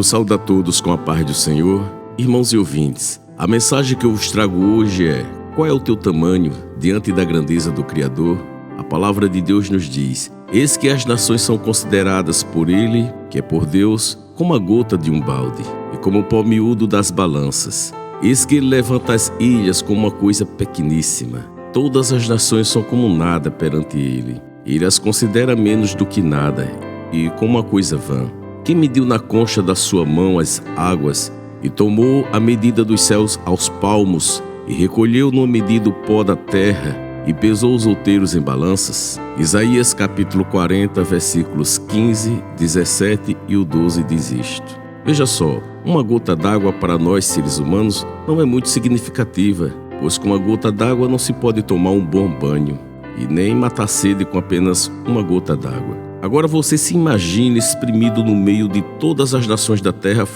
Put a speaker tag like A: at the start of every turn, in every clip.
A: Eu saúdo a todos com a paz do Senhor. Irmãos e ouvintes, a mensagem que eu vos trago hoje é: qual é o teu tamanho diante da grandeza do Criador? A palavra de Deus nos diz: eis que as nações são consideradas por Ele, que é por Deus, como a gota de um balde, e como o pó miúdo das balanças. Eis que Ele levanta as ilhas como uma coisa pequeníssima. Todas as nações são como nada perante Ele. Ele as considera menos do que nada, e como uma coisa vã. Quem mediu na concha da sua mão as águas, e tomou a medida dos céus aos palmos, e recolheu numa medida o pó da terra, e pesou os outeiros em balanças? Isaías capítulo 40, versículos 15, 17 e o 12 diz isto. Veja só, uma gota d'água para nós seres humanos não é muito significativa, pois com uma gota d'água não se pode tomar um bom banho, e nem matar sede com apenas uma gota d'água. Agora você se imagina espremido no meio de todas as nações da terra,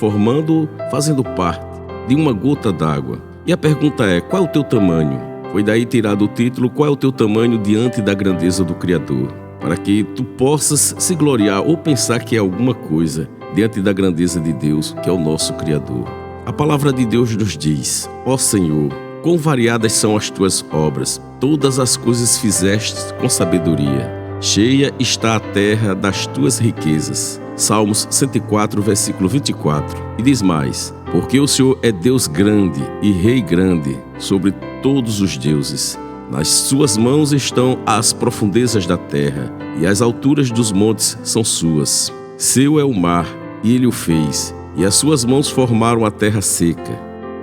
A: fazendo parte de uma gota d'água. E a pergunta é: qual é o teu tamanho? Foi daí tirado o título: qual é o teu tamanho diante da grandeza do Criador? Para que tu possas se gloriar ou pensar que é alguma coisa diante da grandeza de Deus, que é o nosso Criador. A palavra de Deus nos diz: ó Senhor, quão variadas são as tuas obras, todas as coisas fizeste com sabedoria. Cheia está a terra das tuas riquezas. Salmos 104, versículo 24. E diz mais: porque o Senhor é Deus grande e Rei grande sobre todos os deuses. Nas suas mãos estão as profundezas da terra, e as alturas dos montes são suas. Seu é o mar, e ele o fez, e as suas mãos formaram a terra seca.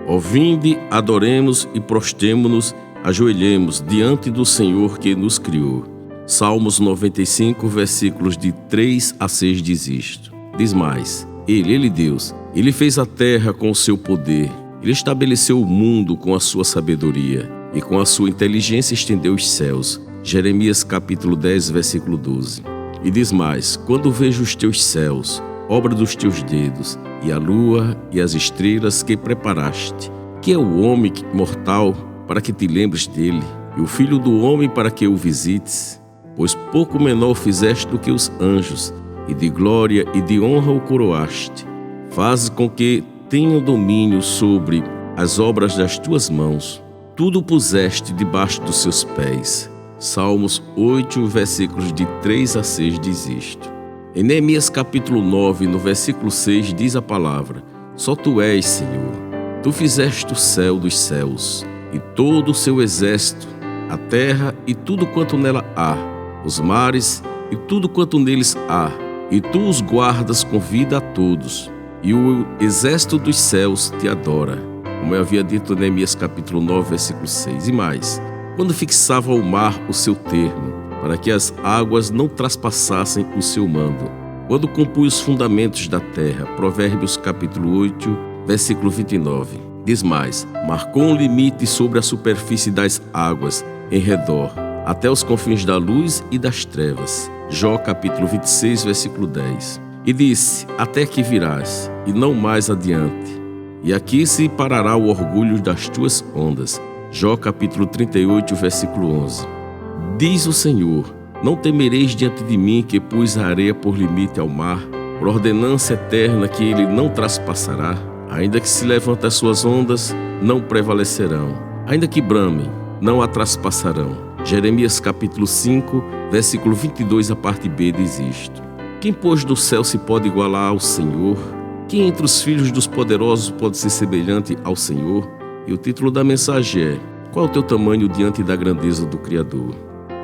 A: Ó, vinde, adoremos e prostemo-nos, ajoelhemos diante do Senhor que nos criou. Salmos 95, versículos de 3 a 6 diz isto. Diz mais: Ele, Deus, Ele fez a terra com o seu poder. Ele estabeleceu o mundo com a sua sabedoria, e com a sua inteligência estendeu os céus. Jeremias capítulo 10, versículo 12. E diz mais: quando vejo os teus céus, obra dos teus dedos, e a lua e as estrelas que preparaste, que é o homem mortal para que te lembres dele, e o filho do homem para que o visites? Pois pouco menor fizeste do que os anjos, e de glória e de honra o coroaste. Faz com que tenham domínio sobre as obras das tuas mãos. Tudo puseste debaixo dos seus pés. Salmos 8, versículos de 3 a 6 diz isto. Em Neemias capítulo 9, no versículo 6 diz a palavra: só tu és, Senhor. Tu fizeste o céu dos céus, e todo o seu exército, a terra e tudo quanto nela há, os mares e tudo quanto neles há, e tu os guardas com vida a todos, e o exército dos céus te adora. Como eu havia dito em Neemias capítulo 9, versículo 6. E mais: quando fixava o mar o seu termo, para que as águas não traspassassem o seu mando. Quando compõe os fundamentos da terra. Provérbios capítulo 8, versículo 29. Diz mais: marcou um limite sobre a superfície das águas em redor, até os confins da luz e das trevas. Jó capítulo 26, versículo 10. E disse: até que virás, e não mais adiante, e aqui se parará o orgulho das tuas ondas. Jó capítulo 38, versículo 11. Diz o Senhor: não temereis diante de mim, que pus a areia por limite ao mar, por ordenança eterna que ele não traspassará. Ainda que se levantem as suas ondas, não prevalecerão. Ainda que bramem, não a traspassarão. Jeremias capítulo 5, versículo 22, a parte B diz isto. Quem, pois, do céu se pode igualar ao Senhor? Quem entre os filhos dos poderosos pode ser semelhante ao Senhor? E o título da mensagem é: qual é o teu tamanho diante da grandeza do Criador?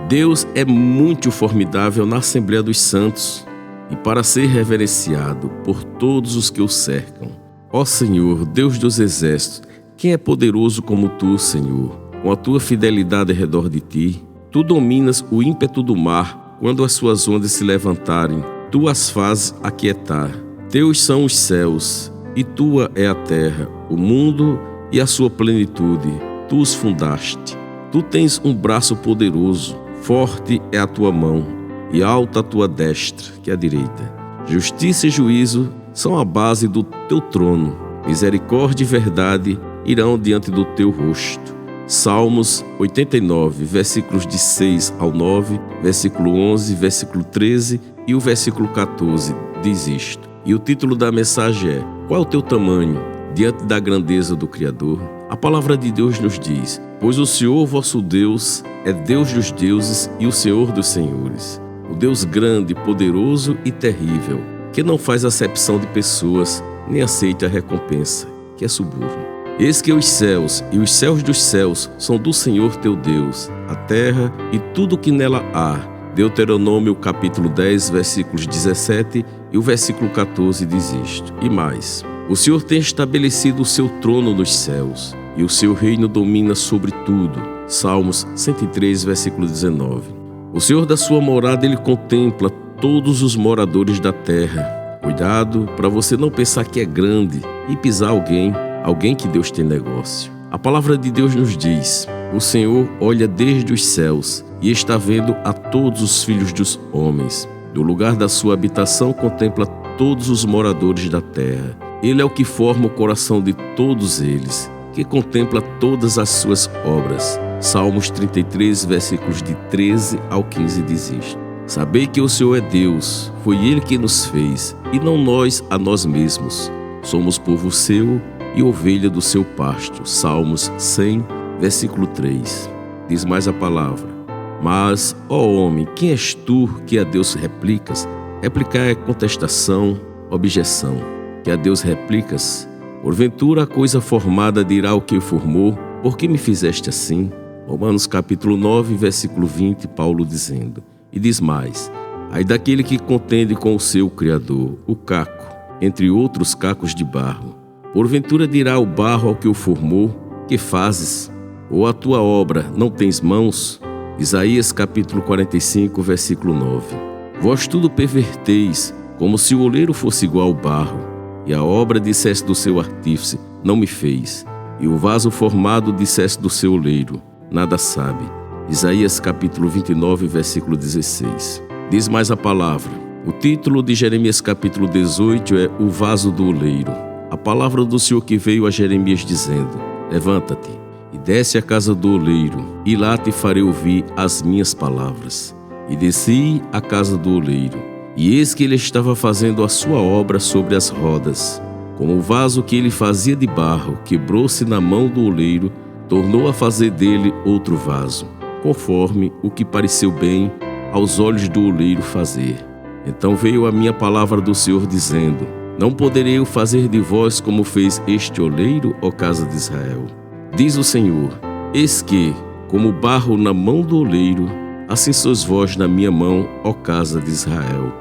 A: Deus é muito formidável na Assembleia dos Santos, e para ser reverenciado por todos os que o cercam. Ó Senhor, Deus dos exércitos, quem é poderoso como tu, Senhor? Com a tua fidelidade ao redor de ti, tu dominas o ímpeto do mar. Quando as suas ondas se levantarem, tu as fazes aquietar. Teus são os céus, e tua é a terra, o mundo e a sua plenitude. Tu os fundaste. Tu tens um braço poderoso, forte é a tua mão, e alta a tua destra, que é a direita. Justiça e juízo são a base do teu trono. Misericórdia e verdade irão diante do teu rosto. Salmos 89, versículos de 6 ao 9, versículo 11, versículo 13 e o versículo 14 diz isto. E o título da mensagem é: qual é o teu tamanho diante da grandeza do Criador? A palavra de Deus nos diz: pois o Senhor vosso Deus é Deus dos deuses e o Senhor dos senhores, o Deus grande, poderoso e terrível, que não faz acepção de pessoas, nem aceita a recompensa, que é suborno. Eis que os céus e os céus dos céus são do Senhor teu Deus, a terra e tudo o que nela há. Deuteronômio capítulo 10, versículos 17 e o versículo 14 diz isto. E mais: o Senhor tem estabelecido o seu trono nos céus, e o seu reino domina sobre tudo. Salmos 103, versículo 19. O Senhor da sua morada, ele contempla todos os moradores da terra. Cuidado para você não pensar que é grande e pisar alguém que Deus tem negócio. A palavra de Deus nos diz: o Senhor olha desde os céus e está vendo a todos os filhos dos homens. Do lugar da sua habitação contempla todos os moradores da terra. Ele é o que forma o coração de todos eles, que contempla todas as suas obras. Salmos 33, versículos de 13 ao 15 diz isto. Sabei que o Senhor é Deus, foi Ele que nos fez, e não nós a nós mesmos. Somos povo seu e ovelha do seu pasto. Salmos 100, versículo 3. Diz mais a palavra: mas, ó homem, quem és tu que a Deus replicas? Replicar é contestação, objeção. Que a Deus replicas? Porventura a coisa formada dirá o que o formou: por que me fizeste assim? Romanos capítulo 9, versículo 20, Paulo dizendo. E diz mais: ai daquele que contende com o seu Criador, o caco, entre outros cacos de barro. Porventura dirá o barro ao que o formou: que fazes? Ou a tua obra não tens mãos? Isaías capítulo 45, versículo 9. Vós tudo perverteis, como se o oleiro fosse igual ao barro, e a obra dissesse do seu artífice: não me fez, e o vaso formado dissesse do seu oleiro: nada sabe. Isaías capítulo 29, versículo 16. Diz mais a palavra. O título de Jeremias capítulo 18 é O vaso do oleiro. A palavra do Senhor que veio a Jeremias dizendo: levanta-te e desce à casa do oleiro, e lá te farei ouvir as minhas palavras. E desci à casa do oleiro, e eis que ele estava fazendo a sua obra sobre as rodas. Como o vaso que ele fazia de barro quebrou-se na mão do oleiro, tornou a fazer dele outro vaso, conforme o que pareceu bem aos olhos do oleiro fazer. Então veio a minha palavra do Senhor dizendo: não poderei eu fazer de vós como fez este oleiro, ó casa de Israel? Diz o Senhor: eis que, como barro na mão do oleiro, assim sois vós na minha mão, ó casa de Israel.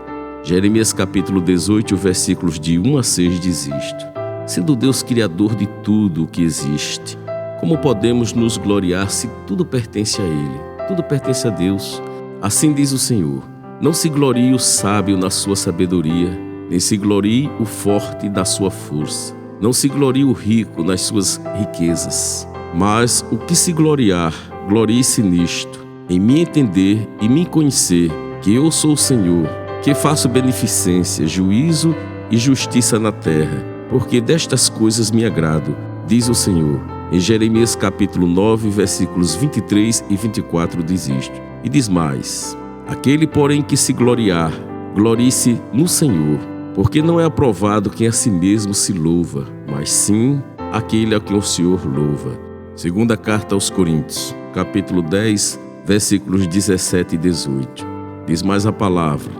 A: Jeremias capítulo 18, versículos de 1 a 6 diz isto. Sendo Deus criador de tudo o que existe, como podemos nos gloriar se tudo pertence a Ele? Tudo pertence a Deus. Assim diz o Senhor: não se glorie o sábio na sua sabedoria, nem se glorie o forte na sua força. Não se glorie o rico nas suas riquezas. Mas o que se gloriar, glorie-se nisto: em me entender e me conhecer que eu sou o Senhor, que faço beneficência, juízo e justiça na terra, porque destas coisas me agrado, diz o Senhor. Em Jeremias capítulo 9, versículos 23 e 24 diz isto. E diz mais: aquele, porém, que se gloriar, glorie-se no Senhor, porque não é aprovado quem a si mesmo se louva, mas sim aquele a quem o Senhor louva. Segunda carta aos Coríntios, capítulo 10, versículos 17 e 18. Diz mais a palavra: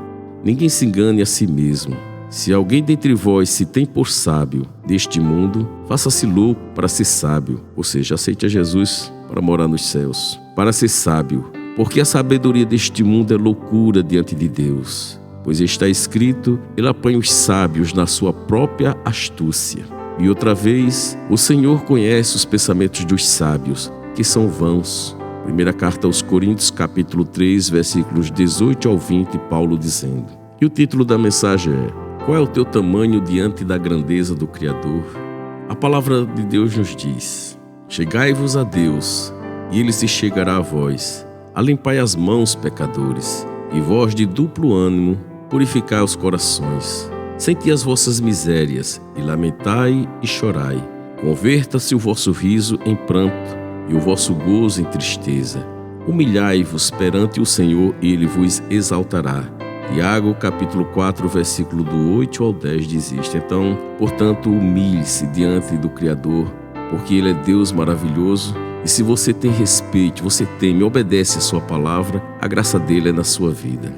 A: ninguém se engane a si mesmo. Se alguém dentre vós se tem por sábio deste mundo, faça-se louco para ser sábio, ou seja, aceite a Jesus para morar nos céus, para ser sábio, porque a sabedoria deste mundo é loucura diante de Deus. Pois está escrito: ele apanha os sábios na sua própria astúcia. E outra vez, o Senhor conhece os pensamentos dos sábios, que são vãos. Primeira carta aos Coríntios, capítulo 3, versículos 18 ao 20, Paulo dizendo. E o título da mensagem é: qual é o teu tamanho diante da grandeza do Criador? A palavra de Deus nos diz: chegai-vos a Deus, e Ele se chegará a vós. Alimpai as mãos, pecadores, e vós de duplo ânimo, purificai os corações. Senti as vossas misérias, e lamentai e chorai. Converta-se o vosso riso em pranto, e o vosso gozo em tristeza. Humilhai-vos perante o Senhor, e Ele vos exaltará. Tiago, capítulo 4, versículo do 8 ao 10 diz isto: então, portanto, humilhe-se diante do Criador, porque Ele é Deus maravilhoso, e se você tem respeito, você teme, obedece a sua palavra, a graça dele é na sua vida.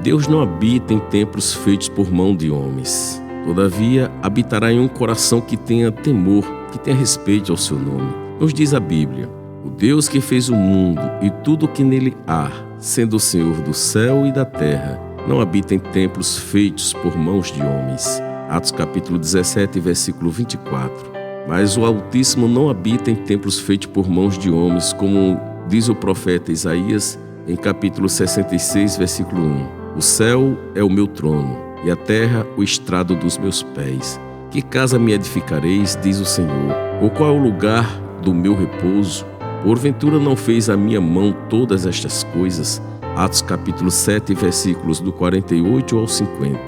A: Deus não habita em templos feitos por mão de homens. Todavia, habitará em um coração que tenha temor, que tenha respeito ao seu nome. Nos diz a Bíblia: o Deus que fez o mundo e tudo o que nele há, sendo o Senhor do céu e da terra, não habita em templos feitos por mãos de homens. Atos capítulo 17, versículo 24. Mas o Altíssimo não habita em templos feitos por mãos de homens, como diz o profeta Isaías em capítulo 66, versículo 1. O céu é o meu trono, e a terra o estrado dos meus pés. Que casa me edificareis, diz o Senhor? Ou qual é o lugar do meu repouso? Porventura não fez a minha mão todas estas coisas? Atos capítulo 7, versículos do 48 ao 50.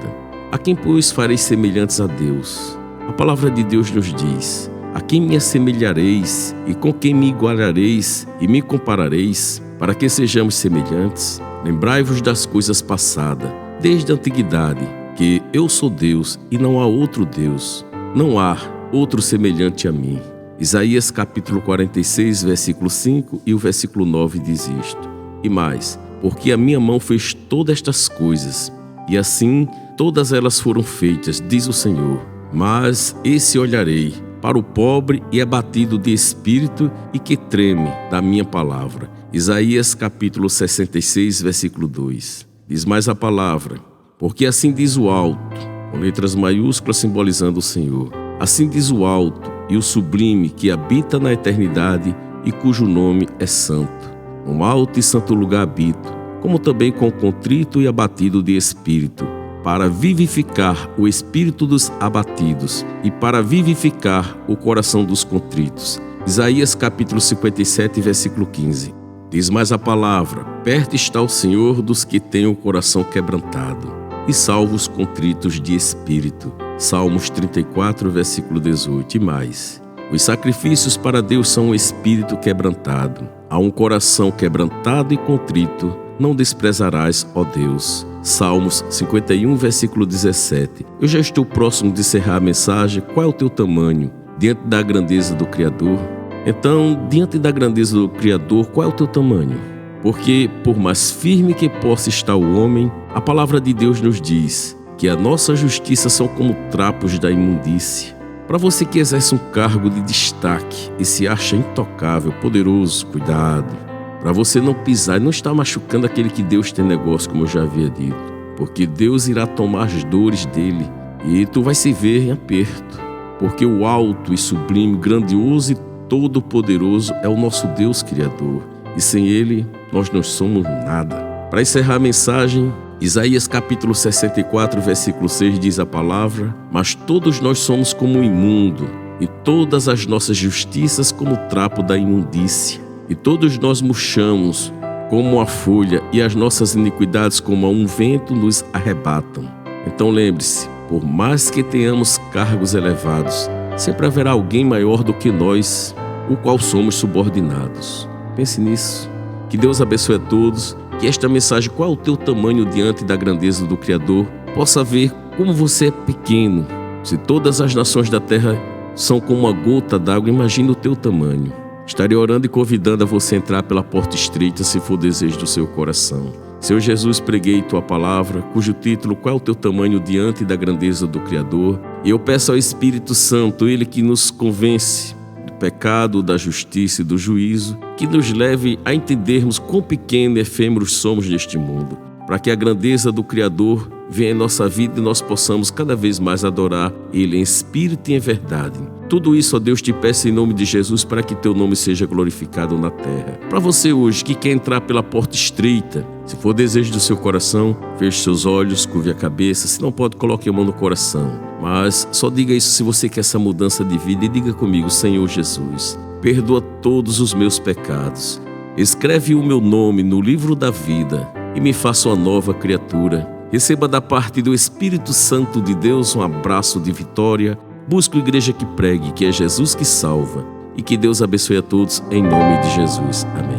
A: A quem, pois, fareis semelhantes a Deus? A palavra de Deus nos diz: a quem me assemelhareis e com quem me igualareis e me comparareis, para que sejamos semelhantes? Lembrai-vos das coisas passadas, desde a antiguidade, que eu sou Deus e não há outro Deus, não há outro semelhante a mim. Isaías capítulo 46, versículo 5 e o versículo 9 diz isto: e mais, porque a minha mão fez todas estas coisas, e assim todas elas foram feitas, diz o Senhor. Mas esse olharei para o pobre e abatido de espírito e que treme da minha palavra. Isaías capítulo 66, versículo 2. Diz mais a palavra: porque assim diz o alto, com letras maiúsculas simbolizando o Senhor. Assim diz o alto e o sublime que habita na eternidade e cujo nome é santo. No alto e santo lugar habito, como também com o contrito e abatido de espírito, para vivificar o espírito dos abatidos e para vivificar o coração dos contritos. Isaías capítulo 57, versículo 15. Diz mais a palavra: perto está o Senhor dos que têm o coração quebrantado e salva os contritos de espírito. Salmos 34, versículo 18. E mais: os sacrifícios para Deus são um espírito quebrantado. A um coração quebrantado e contrito não desprezarás, ó Deus. Salmos 51, versículo 17. Eu já estou próximo de encerrar a mensagem. Qual é o teu tamanho diante da grandeza do Criador? Então, diante da grandeza do Criador, qual é o teu tamanho? Porque, por mais firme que possa estar o homem, a palavra de Deus nos diz que a nossa justiça são como trapos da imundície. Para você que exerce um cargo de destaque e se acha intocável, poderoso, cuidado, para você não pisar e não estar machucando aquele que Deus tem negócio, como eu já havia dito, porque Deus irá tomar as dores dele e tu vai se ver em aperto, porque o alto e sublime, grandioso e todo-poderoso é o nosso Deus Criador, e sem ele nós não somos nada. Para encerrar a mensagem, Isaías capítulo 64, versículo 6 diz a palavra: mas todos nós somos como um imundo, e todas as nossas justiças como o trapo da imundícia, e todos nós murchamos como a folha, e as nossas iniquidades como a um vento nos arrebatam. Então lembre-se, por mais que tenhamos cargos elevados, sempre haverá alguém maior do que nós, o qual somos subordinados. Pense nisso. Que Deus abençoe a todos. Que esta mensagem, qual é o teu tamanho diante da grandeza do Criador, possa ver como você é pequeno. Se todas as nações da terra são como uma gota d'água, imagine o teu tamanho. Estarei orando e convidando a você a entrar pela porta estreita, se for o desejo do seu coração. Senhor Jesus, preguei tua palavra, cujo título: qual é o teu tamanho diante da grandeza do Criador? E eu peço ao Espírito Santo, ele que nos convence do pecado, da justiça e do juízo, que nos leve a entendermos quão pequeno e efêmeros somos neste mundo, para que a grandeza do Criador venha em nossa vida e nós possamos cada vez mais adorar Ele em espírito e em verdade. Tudo isso, ó Deus, te peço em nome de Jesus, para que teu nome seja glorificado na terra. Para você hoje que quer entrar pela porta estreita, se for desejo do seu coração, feche seus olhos, curve a cabeça. Se não pode, coloque a mão no coração. Mas só diga isso se você quer essa mudança de vida, e diga comigo: Senhor Jesus, perdoa todos os meus pecados. Escreve o meu nome no livro da vida e me faça uma nova criatura. Receba da parte do Espírito Santo de Deus um abraço de vitória. Busque a igreja que pregue, que é Jesus que salva. E que Deus abençoe a todos em nome de Jesus. Amém.